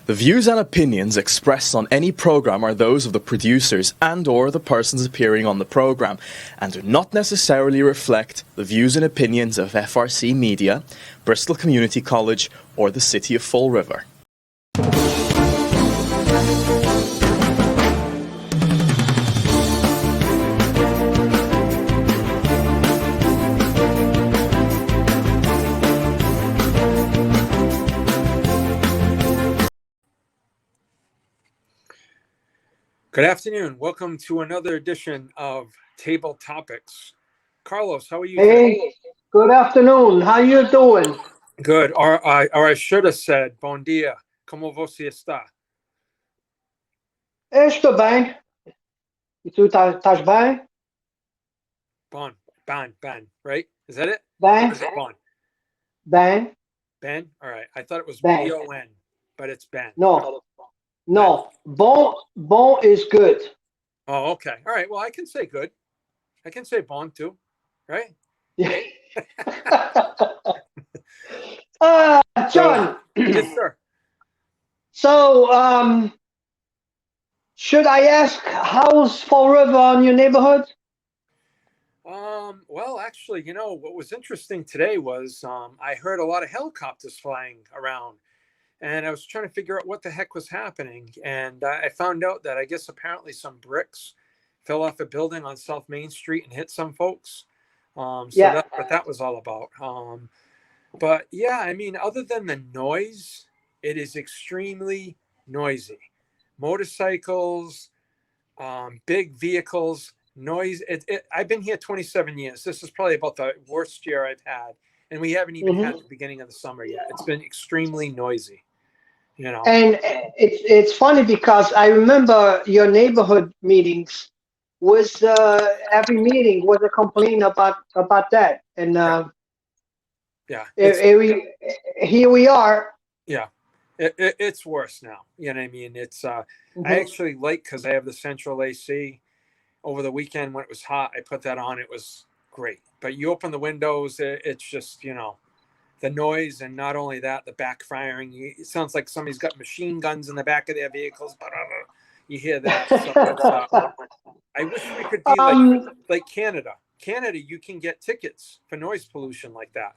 The views and opinions expressed on any program are those of the producers and/or the persons appearing on the program, and do not necessarily reflect the views and opinions of FRC Media, Bristol Community College, or the City of Fall River. Good afternoon. Welcome to another edition of Table Topics. Carlos, how are you? Hey, today? Good afternoon. How you doing? Good. Or I should have said, bom dia. Como você está? Estou bem. E tu estás bem? Bon, right? Is that it? Bem. Or is it bon? Bem. Ben? All right. I thought it was Ben. B-O-N, but it's Ben. No. Bon is good. Oh, okay. All right. Well, I can say good. I can say bon too, right? Yeah. John. Yes, sir. So, should I ask how's Fall River in your neighborhood? Well, actually, what was interesting today was I heard a lot of helicopters flying around. And I was trying to figure out what the heck was happening. And I found out that I guess apparently some bricks fell off a building on South Main Street and hit some folks. That's what that was all about. But yeah, I mean, other than the noise, it is extremely noisy. Motorcycles, big vehicles, noise. I've been here 27 years. This is probably about the worst year I've had. And we haven't even had the beginning of the summer yet. It's been extremely noisy. And it's funny because I remember your neighborhood meetings was every meeting was a complaint about that, and here we are. Yeah, it's worse now. You know what I mean? It's I actually like because I have the central AC. Over the weekend when it was hot, I put that on. It was great. But you open the windows, it's just the noise, and not only that, the backfiring. It sounds like somebody's got machine guns in the back of their vehicles. You hear that. So I wish we could be like Canada. Canada, you can get tickets for noise pollution like that.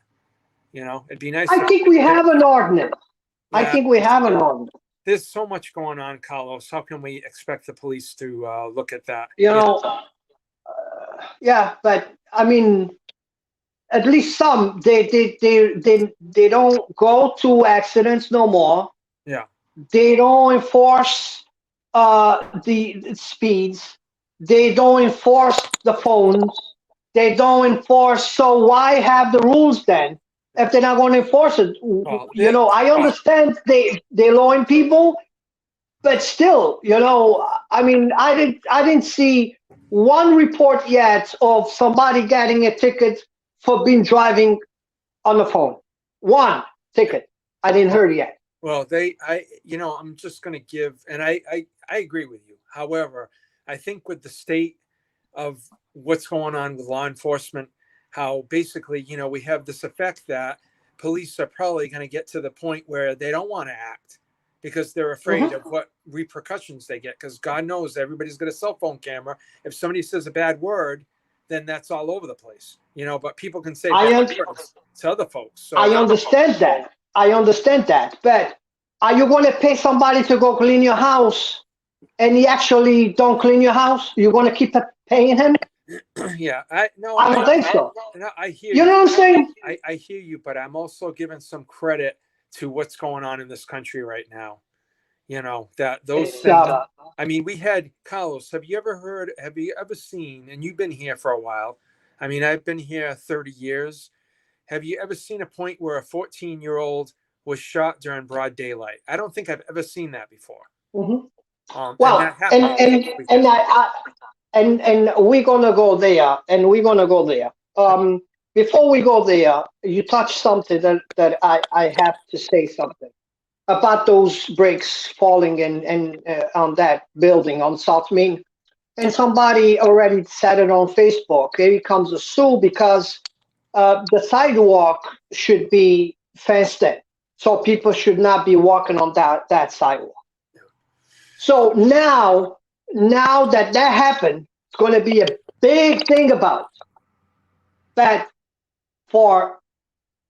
It'd be nice. I think we have an ordinance. Yeah. I think we have an ordinance. There's so much going on, Carlos. How can we expect the police to look at that? Yeah, but I mean, at least some they don't go to accidents no more. Yeah. They don't enforce the speeds. They don't enforce the phones. They don't enforce. So why have the rules then if they're not going to enforce it? I understand they're lowing people, but still, I mean, I didn't see one report yet of somebody getting a ticket for being driving on the phone. One ticket. I didn't hear it yet. Well, I'm just going to give, and I agree with you. However, I think with the state of what's going on with law enforcement, how basically, we have this effect that police are probably going to get to the point where they don't want to act because they're afraid of what repercussions they get. Because God knows everybody's got a cell phone camera. If somebody says a bad word, then that's all over the place, but people can say bad words to other folks. So I understand that. But are you going to pay somebody to go clean your house and he actually don't clean your house? You're going to keep paying him? Yeah, I don't think so. I hear you. You know what I'm saying? I hear you, but I'm also giving some credit to what's going on in this country right now. That those things. I mean, we had Carlos. Have you ever seen? And you've been here for a while. I mean, I've been here 30 years. Have you ever seen a point where a 14-year-old was shot during broad daylight? I don't think I've ever seen that before. Well, and we're gonna go there. Before we go there, you touched something that I have to say something about those bricks falling and on that building on South Main. And somebody already said it on Facebook. Here comes a sue because the sidewalk should be fenced in. So people should not be walking on that sidewalk. So now that happened, it's going to be a big thing about that. For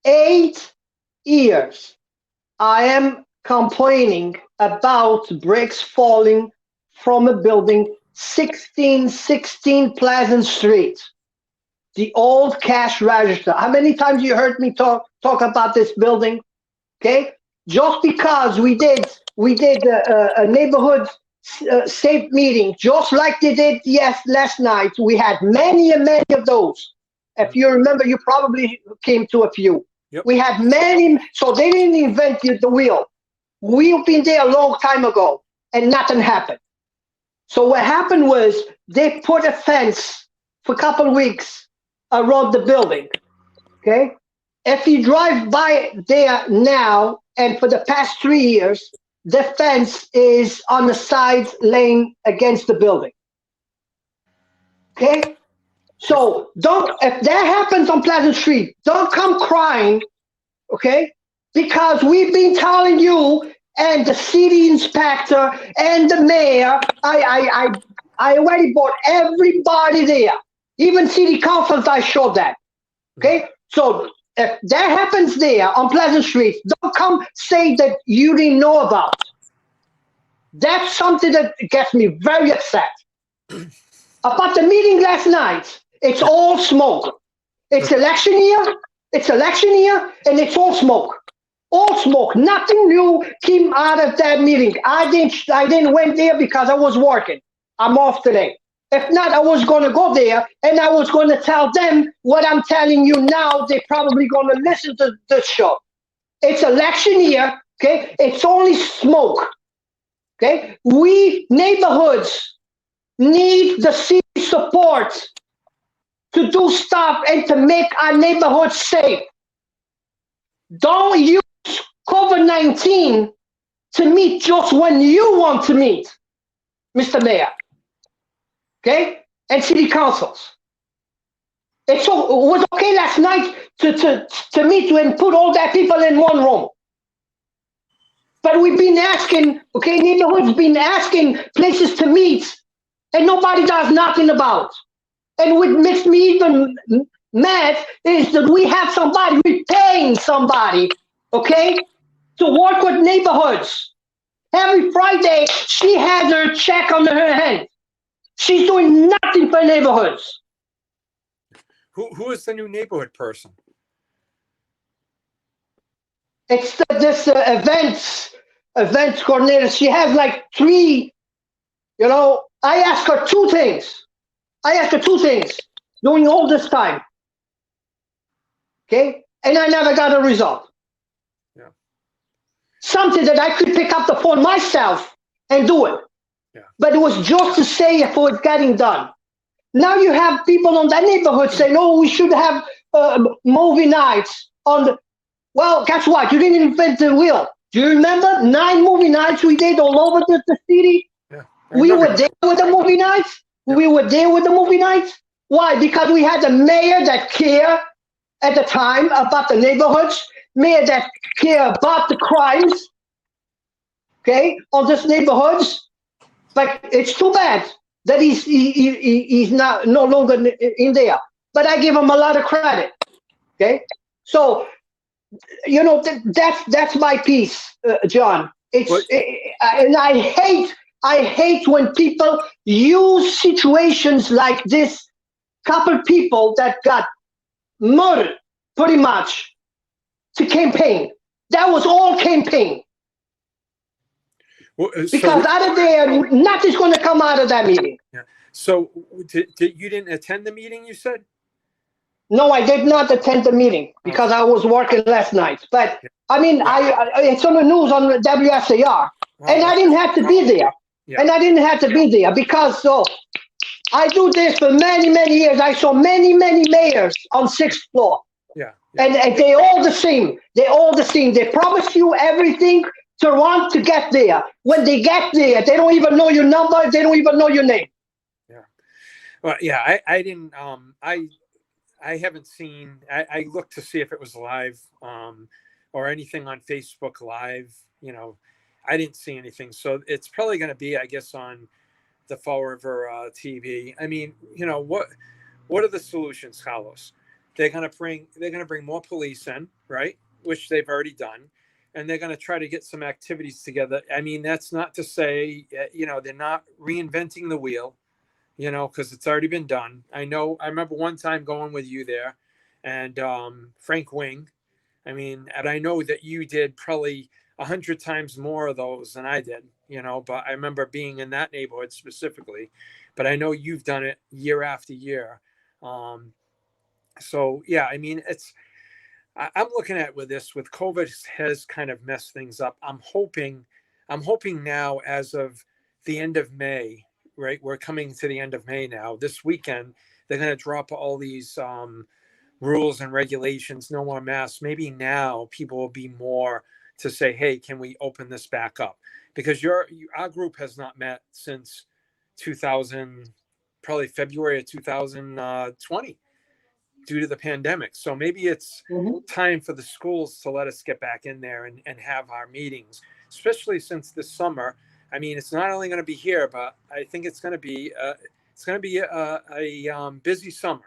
8 years, I am complaining about bricks falling from a building, 1616 Pleasant Street, the old cash register. How many times you heard me talk about this building? Okay, just because we did a neighborhood safe meeting, just like they did last night. We had many and many of those. If you remember, you probably came to a few. Yep. We had many, so they didn't invent the wheel. We've been there a long time ago, and nothing happened. So what happened was they put a fence for a couple of weeks around the building. Okay, if you drive by there now, and for the past 3 years, the fence is on the side lane against the building. Okay. So if that happens on Pleasant Street, don't come crying, okay? Because we've been telling you and the city inspector and the mayor, I already brought everybody there. Even city councils, I showed that, okay? So if that happens there on Pleasant Street, don't come say that you didn't know about. That's something that gets me very upset. About the meeting last night, it's all smoke. It's election year, and it's all smoke. All smoke. Nothing new came out of that meeting. I didn't went there because I was working. I'm off today. If not, I was going to go there and I was going to tell them what I'm telling you now. They're probably going to listen to the show. It's election year, okay? It's only smoke, okay? We neighborhoods need the city support to do stuff and to make our neighborhood safe. Don't use COVID-19 to meet just when you want to meet, Mr. Mayor. Okay? And city councils. It was okay last night to meet and put all that people in one room. But we've been asking, okay, neighborhoods been asking places to meet, and nobody does nothing about. And what makes me even mad is that we have somebody, we're paying somebody, okay, to work with neighborhoods. Every Friday, she has her check on her hand. She's doing nothing for neighborhoods. Who is the new neighborhood person? It's this events coordinator. She has like 3, I asked her 2 things. During all this time. Okay? And I never got a result. Yeah. Something that I could pick up the phone myself and do it. Yeah. But it was just to say if it was getting done. Now you have people on that neighborhood saying, oh, we should have movie nights on the... Well, guess what? You didn't invent the wheel. Do you remember 9 movie nights we did all over the city? Yeah. We were there with the movie nights. We were there with the movie nights. Why? Because we had a mayor that cared at the time about the neighborhoods, mayor that cared about the crimes, okay, on these neighborhoods. But it's too bad that he's no longer in there. But I give him a lot of credit, okay? So, that's my piece, John. And I hate when people use situations like this. Couple people that got murdered, pretty much, to campaign. That was all campaign. Well, because out of there, nothing's going to come out of that meeting. Yeah. So you didn't attend the meeting, you said? No, I did not attend the meeting because I was working last night. But I mean, it's on the news on the WSAR, and I didn't have to be there. Yeah. And I didn't have to be there because I do this for many, many years. I saw many, many mayors on 6th floor. Yeah. And they all the same. They promise you everything to want to get there. When they get there, they don't even know your number. They don't even know your name. Yeah. Well, yeah, I didn't, I haven't seen, I looked to see if it was live, or anything on Facebook Live. I didn't see anything. So it's probably going to be, I guess, on the Fall River TV. I mean, what are the solutions, Carlos? They're going to bring more police in, right? Which they've already done. And they're going to try to get some activities together. I mean, that's not to say, they're not reinventing the wheel, because it's already been done. I remember one time going with you there and Frank Wing. I mean, and I know that you did probably 100 times more of those than I did, but I remember being in that neighborhood specifically, but I know you've done it year after year. So yeah, I mean, I'm looking at with COVID has kind of messed things up. I'm hoping now, as of the end of May, right? We're coming to the end of May now. This weekend, they're going to drop all these rules and regulations, no more masks. Maybe now people will be more to say, hey, can we open this back up? Because our group has not met since 2000, probably February of 2020. Due to the pandemic. So maybe it's time for the schools to let us get back in there and have our meetings, especially since this summer. I mean, it's not only going to be here, but I think it's going to be a busy summer,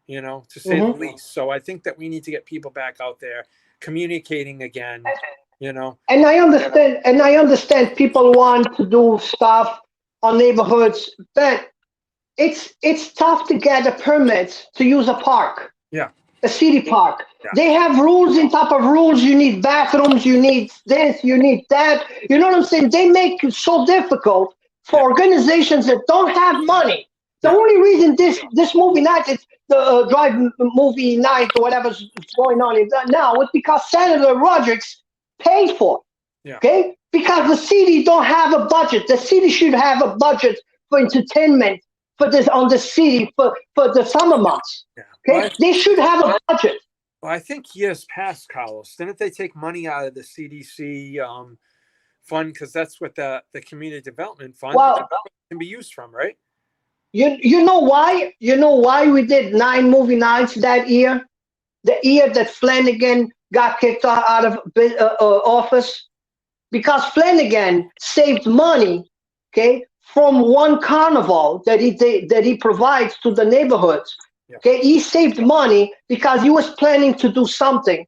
to say the least. So I think that we need to get people back out there communicating again, And I understand people want to do stuff on neighborhoods, but it's tough to get a permit to use a park. Yeah. A city park. Yeah. They have rules on top of rules. You need bathrooms, you need this, you need that. You know what I'm saying? They make it so difficult for organizations that don't have money. The only reason this movie night is the drive movie night or whatever's going on now is because Senator Rodriguez paid for it. Yeah. Okay? Because the city don't have a budget. The city should have a budget for entertainment for this on the city for the summer months. Yeah. Okay, Well, they should have a budget. Well, I think years past, Carlos, didn't they take money out of the CDC fund, because that's what the community development fund can be used from, right? You know why? You know why we did 9 movie nights that year? The year that Flanagan got kicked out of office, because Flanagan saved money. Okay. From one carnival that he provides to the neighborhoods. Yeah. Okay, he saved money because he was planning to do something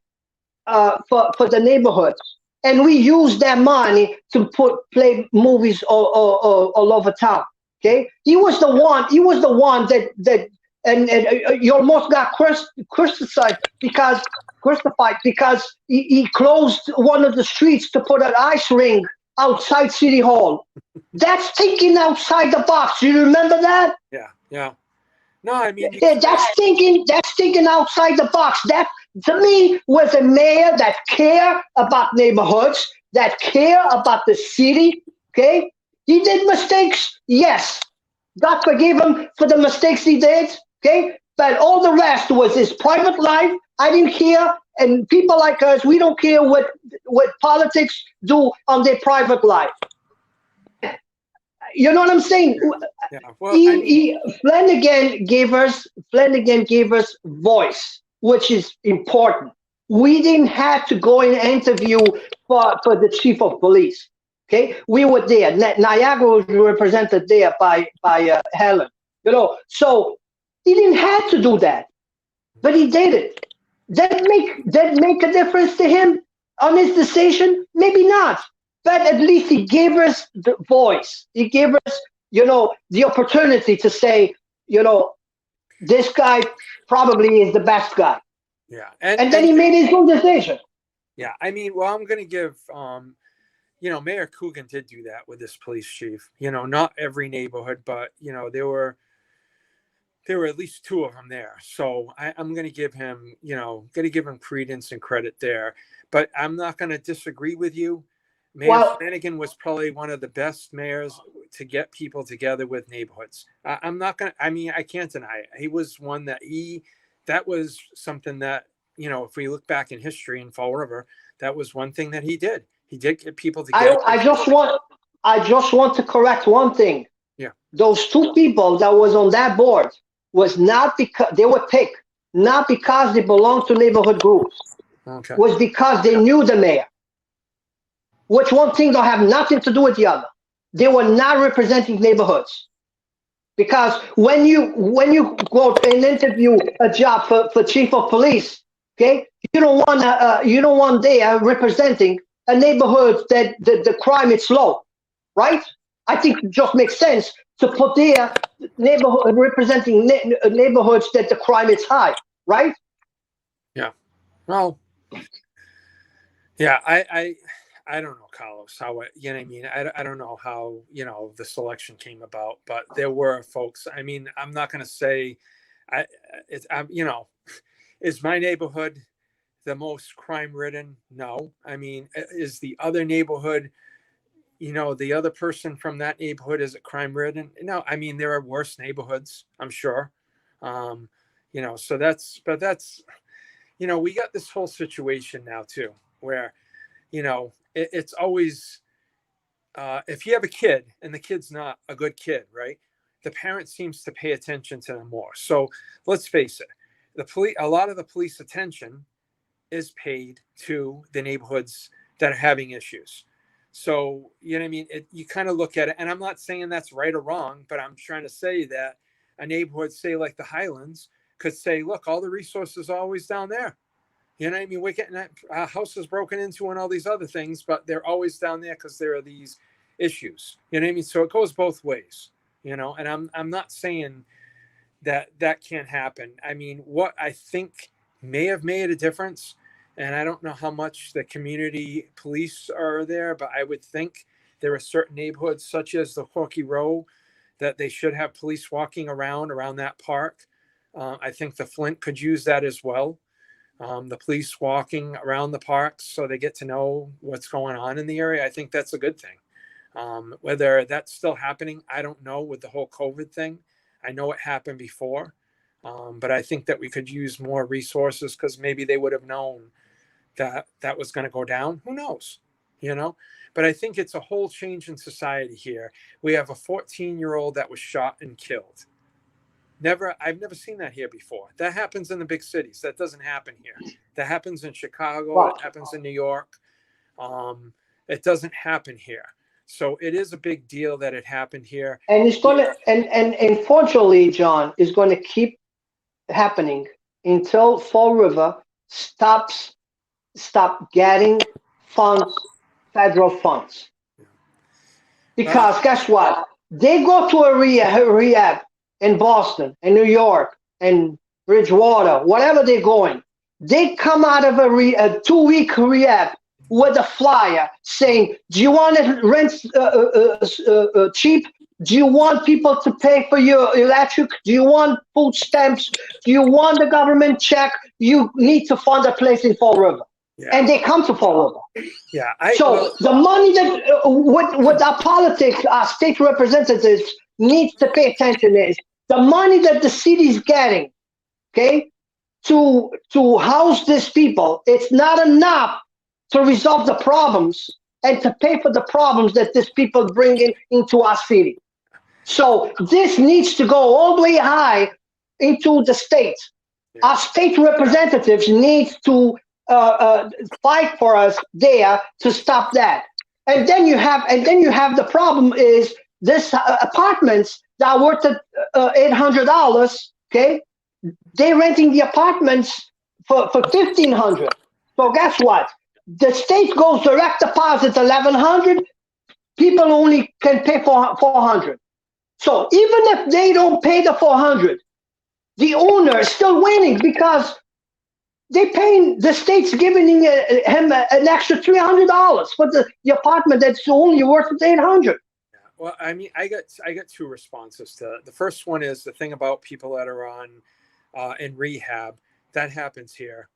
for the neighborhoods, and we used that money to play movies all over town. Okay, he was the one that you almost got crucified because he closed one of the streets to put an ice rink outside City Hall. That's thinking outside the box. You remember that? Yeah. No, I mean, that's thinking outside the box. That, to me, was a mayor that care about neighborhoods, that care about the city. Okay, he did mistakes. Yes, God forgive him for the mistakes he did. Okay, but all the rest was his private life. I didn't care. And people like us, we don't care what politics do on their private life. You know what I'm saying? Yeah. Well, Flanagan gave us voice, which is important. We didn't have to go and interview for the chief of police. Okay, we were there. Niagara was represented there by Helen. So he didn't have to do that, but he did it. That make a difference to him on his decision? Maybe not. But at least he gave us the voice. He gave us, the opportunity to say, this guy probably is the best guy. Yeah. And then he made his own decision. Yeah. I mean, well, I'm going to give, Mayor Coogan did do that with this police chief. Not every neighborhood, but, there were at least 2 of them there. So I'm going to give him, credence and credit there. But I'm not going to disagree with you. Mayor Flanagan was probably one of the best mayors to get people together with neighborhoods. I can't deny it. He was one that was something that, if we look back in history in Fall River, that was one thing that he did. He did get people together. I just want to correct one thing. Yeah. Those 2 people that was on that board was not because they were picked, not because they belonged to neighborhood groups. Okay. was because they knew the mayor. Which one thing don't have nothing to do with the other. They were not representing neighborhoods. Because when you go and interview a job for chief of police, okay, you don't want there representing a neighborhood that the crime is low, right? I think it just makes sense to put there neighborhood representing neighborhoods that the crime is high, right? Yeah. Well, yeah, I don't know, Carlos, how it, you know what I mean? I don't know how, the selection came about, but there were folks. I mean, I'm not going to say I, is my neighborhood the most crime ridden? No. I mean, is the other neighborhood, the other person from that neighborhood, is it crime ridden? No. I mean, there are worse neighborhoods, I'm sure. Um, so that's, we got this whole situation now too, where, it's always, if you have a kid and the kid's not a good kid, right? The parent seems to pay attention to them more. So let's face it, a lot of the police attention is paid to the neighborhoods that are having issues. So, you know what I mean? You kind of look at it, and I'm not saying that's right or wrong, but I'm trying to say that a neighborhood, say like the Highlands, could say, look, all the resources are always down there. You know what I mean? We're getting houses broken into and all these other things, but they're always down there because there are these issues. You know what I mean? So it goes both ways, and I'm not saying that can't happen. I mean, what I think may have made a difference, and I don't know how much the community police are there, but I would think there are certain neighborhoods, such as the Corky Row, that they should have police walking around that park. I think the Flint could use that as well. The police walking around the parks so they get to know what's going on in the area. I think that's a good thing. Whether that's still happening, I don't know with the whole COVID thing. I know it happened before, but I think that we could use more resources because maybe they would have known that was going to go down. Who knows? But I think it's a whole change in society here. We have a 14-year-old that was shot and killed. I've never seen that here before. That happens in the big cities. That doesn't happen here. That happens in Chicago. Wow. It happens in New York. It doesn't happen here. So it is a big deal that it happened here. And it's gonna and unfortunately, John, is going to keep happening until Fall River stop getting funds, federal funds. Because guess what? They go to a rehab in Boston, in New York, and Bridgewater, whatever they're going. They come out of a 2-week rehab with a flyer saying, do you want to rent cheap? Do you want people to pay for your electric? Do you want food stamps? Do you want the government check? You need to fund a place in Fall River. Yeah. And they come to Fall River. Yeah. The money that, what our politics, our state representatives need to pay attention is the money that the city's getting, okay, to house these people. It's not enough to resolve the problems and to pay for the problems that these people bring into our city. So this needs to go all the way high into the state. Yeah. Our state representatives need to fight for us there to stop that. And then you have the problem is this apartments that are worth $800. Okay, they're renting the apartments for $1,500. So guess what? The state goes direct deposit $1,100. People only can pay for $400. So even if they don't pay the $400, the owner is still winning because the state's giving him an extra $300 for the apartment that's only worth $800. Well, I mean, I got two responses to that. The first one is the thing about people that are on in rehab. That happens here.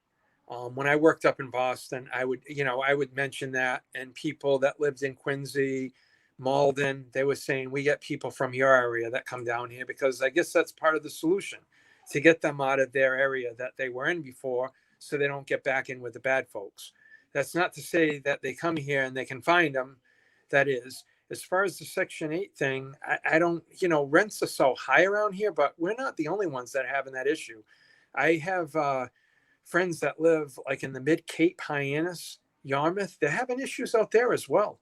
When I worked up in Boston, I would mention that, and people that lived in Quincy, Malden, they were saying, we get people from your area that come down here because I guess that's part of the solution, to get them out of their area that they were in before so they don't get back in with the bad folks. That's not to say that they come here and they can find them. That is, as far as the Section 8 thing, I don't, rents are so high around here, but we're not the only ones that are having that issue. I have friends that live like in the Mid-Cape, Hyannis, Yarmouth, they're having issues out there as well.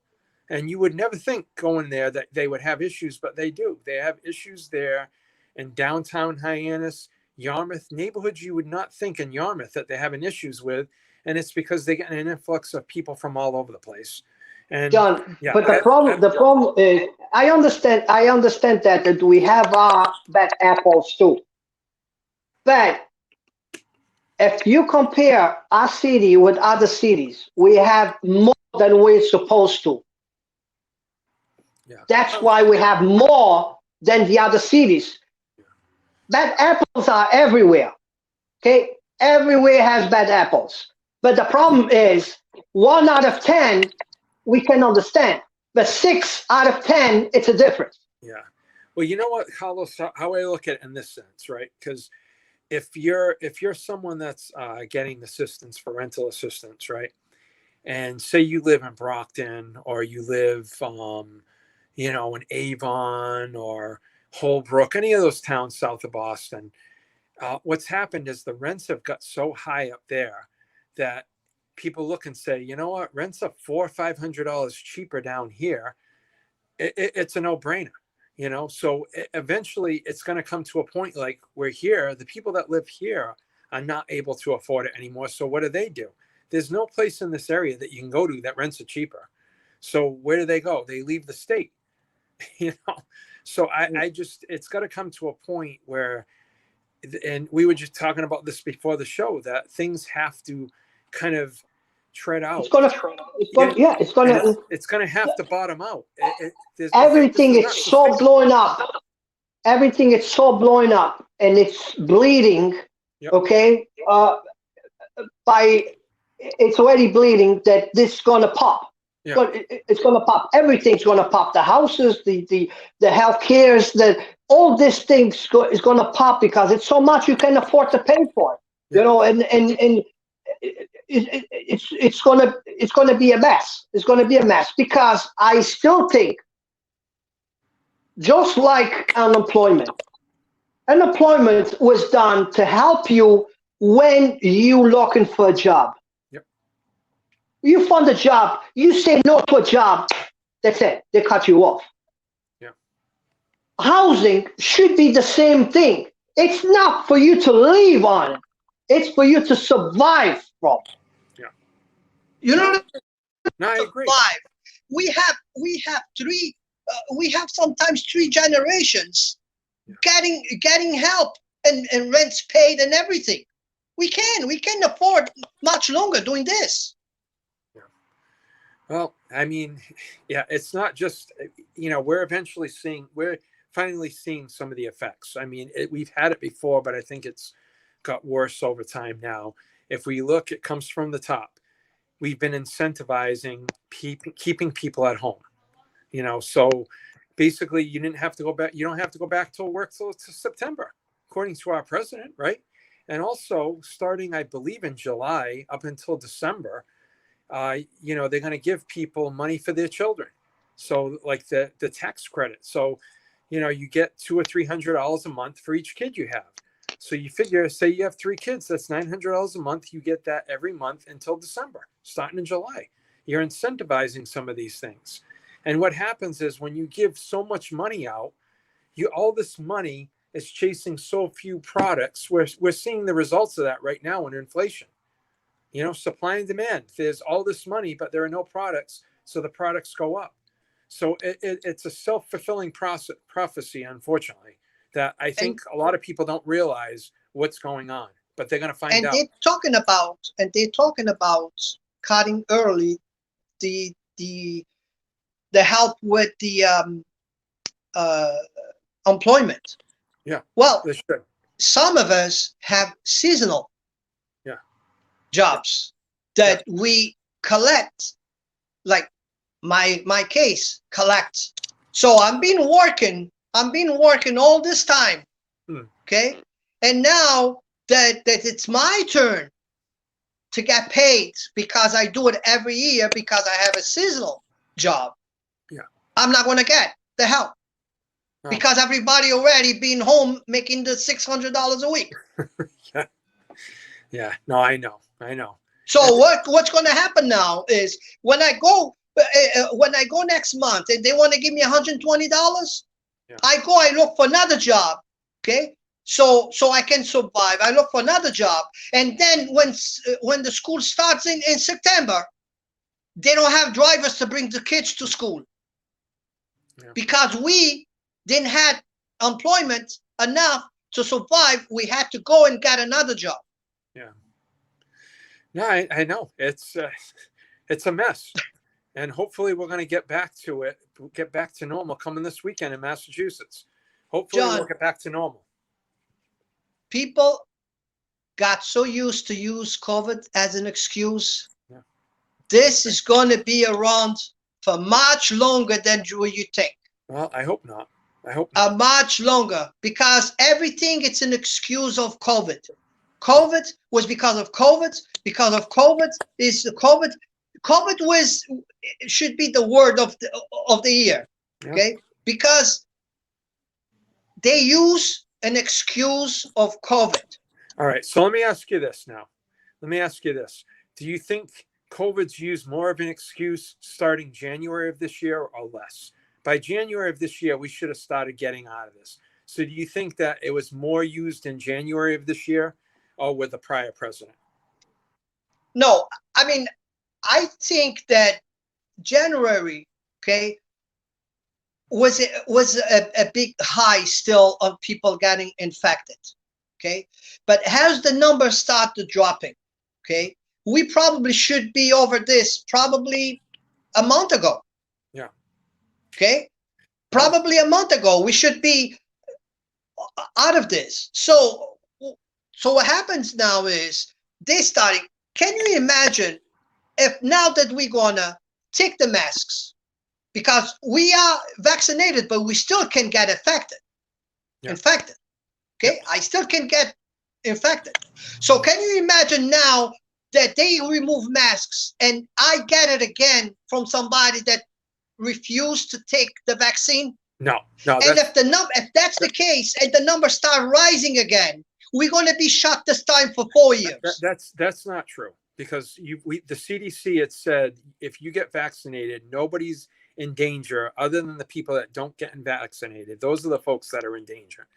And you would never think going there that they would have issues, but they do. They have issues there in downtown Hyannis, Yarmouth, neighborhoods you would not think in Yarmouth that they're having issues with. And it's because they get an influx of people from all over the place. And John, yeah, but the problem is, I understand that we have our bad apples too. But if you compare our city with other cities, we have more than we're supposed to. yeah. That's why we have more than the other cities. Bad apples are everywhere. Okay, everywhere has bad apples. But the problem is, 1 out of 10 we can understand, but 6 out of 10 it's a difference. Yeah. Well, you know what, Carlos, how I look at it in this sense, right? Because if you're someone that's getting assistance for rental assistance, right? And say you live in Brockton, or you live, in Avon or Holbrook, any of those towns south of Boston, what's happened is the rents have got so high up there that people look and say, you know what, rents are $400 or $500 cheaper down here. It's a no-brainer, So eventually it's going to come to a point like where here, the people that live here are not able to afford it anymore. So what do? There's no place in this area that you can go to that rents are cheaper. So where do they go? They leave the state, So I just, it's got to come to a point where, and we were just talking about this before the show, that things have to kind of tread out. It's gonna have to bottom out. Everything is so blowing up. Everything is so blowing up, and it's bleeding. Yep. Okay, it's already bleeding that this is gonna pop. Yeah. But it's gonna pop. Everything's gonna pop. The houses, the health cares, all this things is gonna pop because it's so much you can afford to pay for. Yeah. And it's gonna be a mess. It's gonna be a mess because I still think, just like unemployment was done to help you when you looking for a job. Yep. You find a job, you say no to a job, that's it. They cut you off. Yeah. Housing should be the same thing. It's not for you to live on. It's for you to survive from. Yeah. You know, no, I agree. Survive. We have three. We have sometimes 3 generations getting help and rents paid and everything. We can afford much longer doing this. Yeah. Well, I mean, yeah, it's not just, we're finally seeing some of the effects. I mean, we've had it before, but I think it's got worse over time now. If we look, it comes from the top. We've been incentivizing keeping people at home. So basically you don't have to go back to work till September, according to our president, right? And also starting, I believe, in July up until December, they're going to give people money for their children. So like the tax credit. So, you get $200 or $300 a month for each kid you have. So you figure, say you have 3 kids, that's $900 a month. You get that every month until December, starting in July. You're incentivizing some of these things. And what happens is when you give so much money out, all this money is chasing so few products. We're seeing the results of that right now in inflation. Supply and demand. There's all this money, but there are no products, so the products go up. So it's a self-fulfilling prophecy, unfortunately, that I think a lot of people don't realize what's going on, but they're going to find out. And they're talking about cutting early the help with the employment. Yeah. Well, some of us have seasonal jobs that we collect, like my case, collect. So I've been working all this time. Okay. And now that it's my turn to get paid because I do it every year because I have a seasonal job. Yeah. I'm not going to get the help because everybody already been home making the $600 a week. Yeah. No, I know. So what's going to happen now is when I go next month and they want to give me $120, Yeah. I look for another job. Okay. So I can survive. I look for another job. And then when the school starts in September, they don't have drivers to bring the kids to school. Yeah. Because we didn't have employment enough to survive. We had to go and get another job. Yeah. No, I know. It's a mess. And hopefully we're going to get back to it, get back to normal coming this weekend in Massachusetts. Hopefully we'll get back to normal. People got so used to use COVID as an excuse. Yeah. This is going to be around for much longer than you think. Well, I hope not. Much longer, because everything, it's an excuse of COVID. COVID was because of COVID. Because of COVID is the COVID. COVID should be the word of the year. Okay, Yeah. because they use an excuse of COVID. All right. So let me ask you this now. Do you think COVID's used more of an excuse starting January of this year or less? By January of this year, we should have started getting out of this. So do you think that it was more used in January of this year or with the prior president? No, I mean, I think that January, okay, was a big high still of people getting infected, okay? But as the numbers started dropping, okay, we probably should be over this probably a month ago. Yeah. Okay? Probably a month ago, we should be out of this. So what happens now is they starting. Can you imagine if now that we're gonna take the masks, because we are vaccinated, but we still can get infected. Okay, I still can get infected. So can you imagine now that they remove masks and I get it again from somebody that refused to take the vaccine? No. And if that's the case and the numbers start rising again, we're going to be shut this time for 4 years. That's not true, because the CDC had said if you get vaccinated, nobody's in danger other than the people that don't get vaccinated. Those are the folks that are in danger.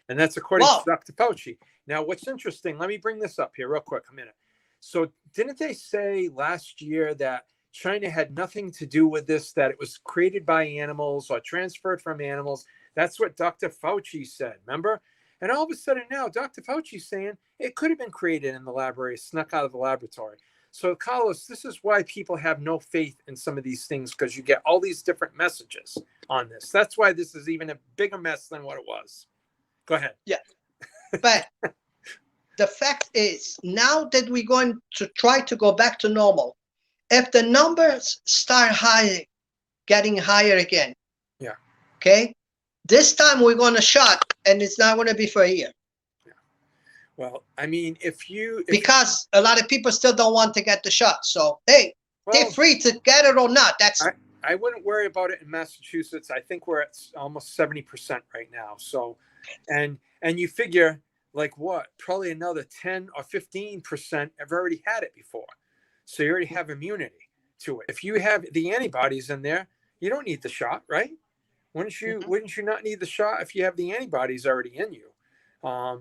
And that's according to Dr. Fauci. Now, what's interesting, let me bring this up here real quick, a minute. So didn't they say last year that China had nothing to do with this, that it was created by animals or transferred from animals? That's what Dr. Fauci said, remember? And all of a sudden now, Dr. Fauci's saying it could have been created in the laboratory, snuck out of the laboratory. So, Carlos, this is why people have no faith in some of these things, because you get all these different messages on this. That's why this is even a bigger mess than what it was. Go ahead. Yeah. But the fact is, now that we're going to try to go back to normal, if the numbers start getting higher again, yeah, okay, this time we're going to shut, and it's not going to be for a year. Yeah. Well, I mean, because a lot of people still don't want to get the shot. So, hey, they're free to get it or not. I wouldn't worry about it in Massachusetts. I think we're at almost 70% right now. So, and you figure, like what? Probably another 10 or 15% have already had it before. So you already have immunity to it. If you have the antibodies in there, you don't need the shot, right? Wouldn't you not need the shot if you have the antibodies already in you?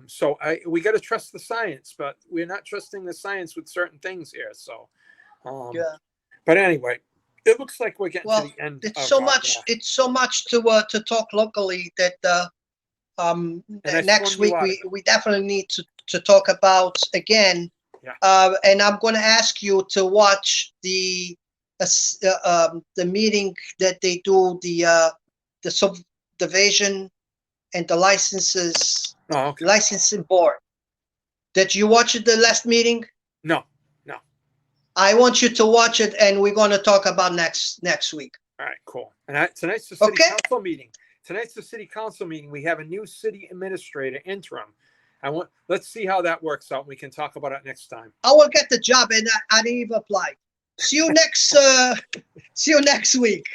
So we got to trust the science, but we're not trusting the science with certain things here. So, yeah. But anyway, it looks like we're getting to the end. It's so much to talk locally that next week we definitely need to talk about again. Yeah. And I'm going to ask you to watch the meeting that they do, the subdivision and the licensing board. Did you watch the last meeting? No. I want you to watch it, and we're going to talk about next week. All right, cool. And tonight's the city council meeting. Tonight's the city council meeting. We have a new city administrator interim. Let's see how that works out. We can talk about it next time. I will get the job, and I didn't even apply. See you next week.